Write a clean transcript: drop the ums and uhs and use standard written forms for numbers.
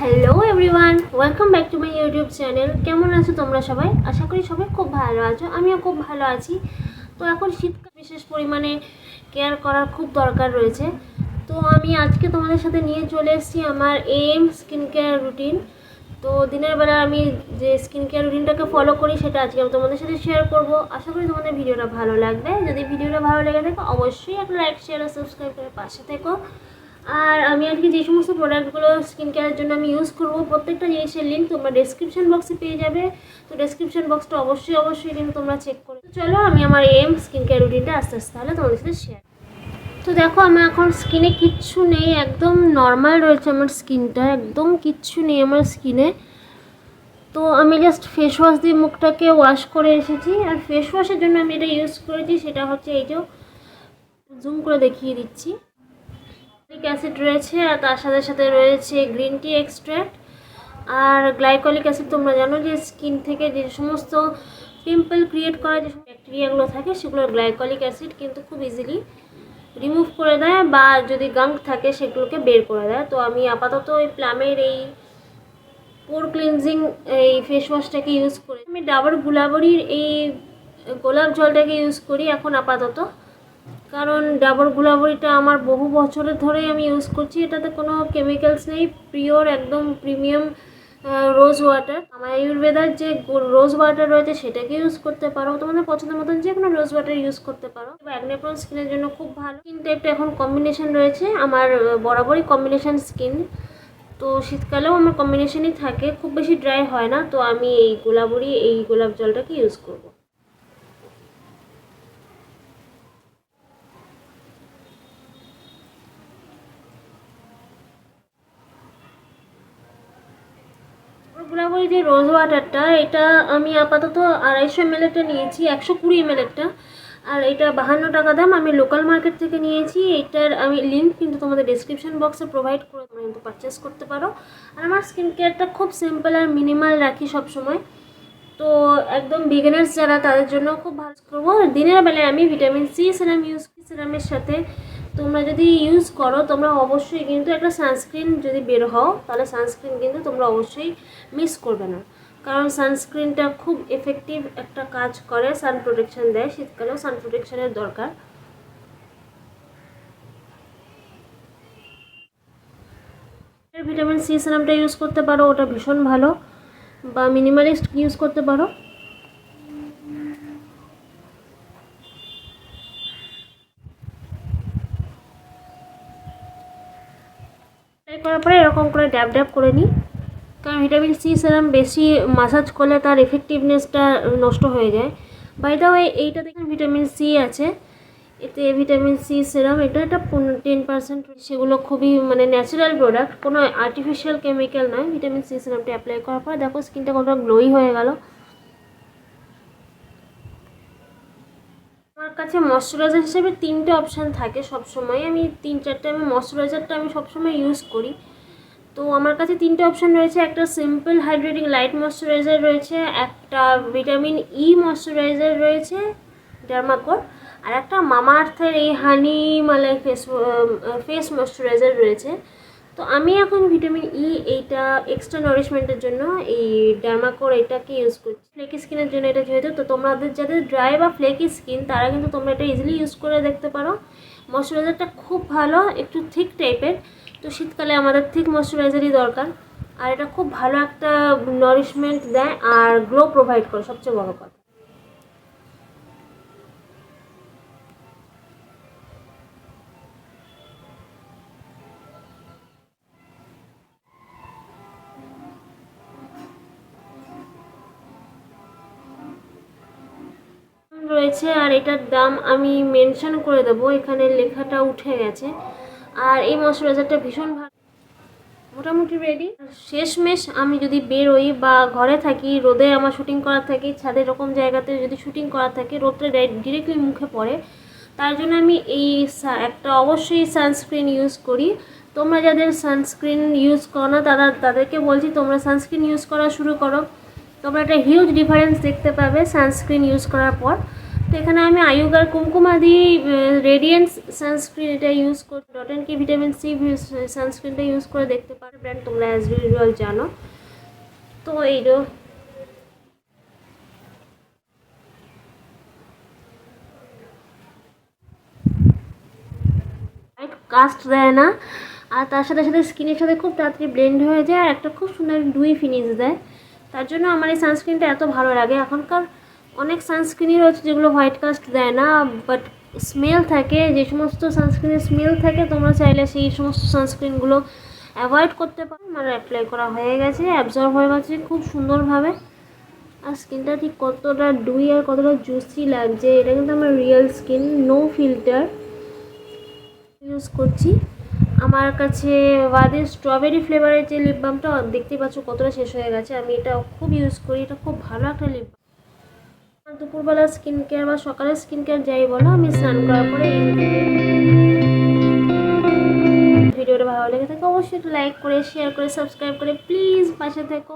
Hello everyone, welcome back to my YouTube channel. কেমন আছো তোমরা সবাই? আশা করি সবাই খুব ভালো আছো, আমিও খুব ভালো আছি। তো এখন শীতকাল বিশেষ পরিমাণে কেয়ার করার খুব দরকার রয়েছে। তো আমি আজকে তোমাদের সাথে নিয়ে চলে এসেছি আমার এম স্কিন কেয়ার রুটিন। তো দিনের বেলা আমি যে স্কিন কেয়ার রুটিনটাকে ফলো করি সেটা আজকে আমি তোমাদের সাথে শেয়ার করব। আশা করি তোমাদের ভিডিওটা ভালো লাগবে। যদি ভিডিওটা ভালো লেগে থাকে অবশ্যই একটা লাইক, শেয়ার আর সাবস্ক্রাইব করে পাশে থেকো। আর আমি আজকে যে সমস্ত প্রোডাক্টগুলো স্কিন কেয়ারের জন্য আমি ইউজ করবো প্রত্যেকটা জিনিসের লিঙ্ক তোমরা ডেসক্রিপশন বক্সে পেয়ে যাবে। তো ডেসক্রিপশন বক্সটা অবশ্যই লিঙ্ক তোমরা চেক করে চলো আমি আমার এম স্কিন কেয়ার রুটিনটা আস্তে আস্তে তাহলে তোমাদের সাথে শেয়ার। তো দেখো আমার এখন স্কিনে কিচ্ছু নেই, একদম নর্মাল রয়েছে আমার স্কিনটা, একদম কিচ্ছু নেই আমার স্কিনে। তো আমি জাস্ট ফেস ওয়াশ দিয়ে মুখটাকে ওয়াশ করে এসেছি। আর ফেস ওয়াশের জন্য আমি এটা ইউজ করেছি, সেটা হচ্ছে এই যে জুম করে দেখিয়ে দিচ্ছি। অ্যাসিড রয়েছে আর তার সাথে সাথে রয়েছে গ্রিন টি এক্সট্র্যাক্ট আর গ্লাইকলিক অ্যাসিড। তোমরা জানো যে স্কিন থেকে যে সমস্ত পিম্পল ক্রিয়েট করা যে ব্যাকটেরিয়াগুলো থাকে সেগুলো গ্লাইকলিক অ্যাসিড কিন্তু খুব ইজিলি রিমুভ করে দেয়, বা যদি গাঙ্ক থাকে সেগুলোকে বের করে দেয়। তো আমি আপাতত এই প্লামের এই পোর ক্লিনজিং এই ফেস ওয়াশটাকে ইউজ করি। আমি ডাবর গুলাবরির এই গোলাপ জলটাকে ইউজ করি এখন আপাতত, কারণ ডাবর গুলাবরিটা আমার বহু বছরের ধরেই আমি ইউজ করছি। এটাতে কোনো কেমিক্যালস নেই, পিওর একদম প্রিমিয়াম রোজ ওয়াটার। আমার আয়ুর্বেদার যে রোজ ওয়াটার রয়েছে সেটাকে ইউজ করতে পারো, তোমাদের পছন্দের মতন যে কোনো রোজ ওয়াটার ইউজ করতে পারো। অ্যাকনে প্রোন স্কিনের জন্য খুব ভালো। স্কিন টাইপটা এখন কম্বিনেশন রয়েছে আমার, বরাবরই কম্বিনেশন স্কিন। তো শীতকালেও আমার কম্বিনেশনই থাকে, খুব বেশি ড্রাই হয় না। তো আমি এই গোলাবরি এই গোলাপ জলটাকে ইউজ করবো। গুলাবরি যে রোজ ওয়াটারটা, এটা আমি আপাতত 250 ml একটা নিয়েছি, 120 ml একটা। আর এটা 52 টাকা দাম, আমি লোকাল মার্কেট থেকে নিয়েছি। এটার আমি লিঙ্ক কিন্তু তোমাদের ডিসক্রিপশন বক্সে প্রোভাইড করে তোমরা কিন্তু পারচেস করতে পারো। আর আমার স্কিন কেয়ারটা খুব সিম্পল আর মিনিমাল রাখি সবসময়। তো একদম বিগিনার্স যারা তাদের জন্য খুব ভালো করবো। দিনের বেলায় আমি ভিটামিন সি সেরাম ইউজ করি। সেরামের সাথে তোমরা যদি ইউজ করো তোমরা অবশ্যই কিন্তু একটা সানস্ক্রিন যদি বের হও তাহলে সানস্ক্রিন কিন্তু তোমরা অবশ্যই মিস করবে না, কারণ সানস্ক্রিনটা খুব এফেক্টিভ একটা কাজ করে, সান প্রোটেকশন দেয়। শীতকালেও সান প্রোটেকশনের দরকার। ভিটামিন সি সেরামটা ইউজ করতে পারো, ওটা ভীষণ ভালো। বা মিনিমালিস্ট ইউজ করতে পারো। করার পরে এরকম করে ড্যাব ড্যাব করে নিই, কারণ ভিটামিন সি সেরাম বেশি মাসাজ করলে তার এফেক্টিভনেসটা নষ্ট হয়ে যায়। বাই দ্য ওয়ে এইটা দেখুন ভিটামিন সি আছে, এতে ভিটামিন সি সেরাম, এটা 10%। সেগুলো খুবই মানে ন্যাচারাল প্রোডাক্ট, কোনো আর্টিফিশিয়াল কেমিক্যাল নয়। ভিটামিন সি সেরামটা অ্যাপ্লাই করার পরে দেখো স্কিনটা কতটা গ্লোই হয়ে গেল। আমার কাছে ময়শ্চারাইজার হিসেবে 3টে অপশান থাকে সবসময়, আমি 3-4টে আমি ময়শ্চারাইজারটা আমি সবসময় ইউজ করি। তো আমার কাছে 3টে অপশান রয়েছে, একটা সিম্পল হাইড্রেটিং লাইট ময়শ্চারাইজার রয়েছে, একটা ভিটামিন ই ময়শ্চারাইজার রয়েছে ডার্মাকোর, আর একটা মামাআর্থের এই হানি মালাই ফেস ময়শ্চারাইজার রয়েছে। তো আমি এখন ভিটামিন ই এইটা এক্সট্রা নারিশমেন্টের জন্য এই ডার্মাকোর এটাকে ইউজ করছি, ফ্লেকি স্কিনের জন্য এটা যেহেতু। তো তোমাদের যাদের ড্রাই বা ফ্লেকি স্কিন তারা কিন্তু তোমরা এটা ইজিলি ইউজ করে দেখতে পারো। ময়শ্চারাইজারটা খুব ভালো, একটু থিক টাইপের। তো শীতকালে আমাদের থিক ময়শ্চারাইজারই দরকার। আর এটা খুব ভালো একটা নারিশমেন্ট দেয় আর গ্লো প্রোভাইড করে, সবচেয়ে বড় কথা। রয়েছে আর এটার দাম আমি মেনশন করে দেবো, এখানে লেখাটা উঠে গেছে। আর এই ময়শ্চারাইজারটা ভীষণ ভালো, মোটামুটি রেডি। শেষমেশ আমি যদি বেরোই বা ঘরে থাকি, রোদে আমার শুটিং করার থাকে, ছাদে এরকম জায়গাতে যদি শুটিং করার থাকে, রোদটা ডিরেক্টলি মুখে পড়ে, তার জন্য আমি এই একটা অবশ্যই সানস্ক্রিন ইউজ করি। তোমরা যাদের সানস্ক্রিন ইউজ করো না তাদেরকে বলছি তোমরা সানস্ক্রিন ইউজ করা শুরু করো, তোমরা একটা হিউজ ডিফারেন্স দেখতে পাবে সানস্ক্রিন ইউজ করার পর। তো এখানে আমি আয়ুগার কুমকুমাদি রেডিয়েন্স সানস্ক্রিন এটা ইউজ করি, ডট&কি ভিটামিন সি সানস্ক্রিনটা ইউজ করে দেখতে পারো। ব্র্যান্ড তোমরা অ্যাজ ইউজুয়াল জানো। তো এইটা কাস্ট দেয় না, আর তার সাথে সাথে স্কিনের সাথে খুব তাড়াতাড়ি ব্লেন্ড হয়ে যায়, আর একটা খুব সুন্দর ডুই ফিনিশ দেয়। তার জন্য আমার এই সানস্ক্রিনটা এত ভালো লাগে। এখনকার অনেক সানস্ক্রিনই রয়েছে যেগুলো হোয়াইট কাস্ট দেয় না, বাট স্মেল থাকে। যে সমস্ত সানস্ক্রিনের স্মেল থাকে তোমরা চাইলে সেই সমস্ত সানস্ক্রিনগুলো অ্যাভয়েড করতে পারো। আমার অ্যাপ্লাই করা হয়ে গেছে, অ্যাবজর্ব হয়ে গেছে খুব সুন্দরভাবে। আর স্কিনটা ঠিক কতটা ডুই আর কতটা জুসি লাগছে। এটা কিন্তু আমার real skin, no filter use করছি। আমার কাছে ওয়াদের স্ট্রবেরি ফ্লেভারের যে লিপ বামটা দেখতেই পাচ্ছ কতটা শেষ হয়ে গেছে। আমি এটা খুব ইউজ করি, এটা খুব ভালো একটা লিপ বাম। দুপুরবেলা স্কিন কেয়ার বা সকালের স্কিন কেয়ার যাই বলো, আমি স্নান করার পরে ভিডিওটা ভালো লেগে থাকে অবশ্যই লাইক করে, শেয়ার করে, সাবস্ক্রাইব করে প্লিজ পাশে থেকো।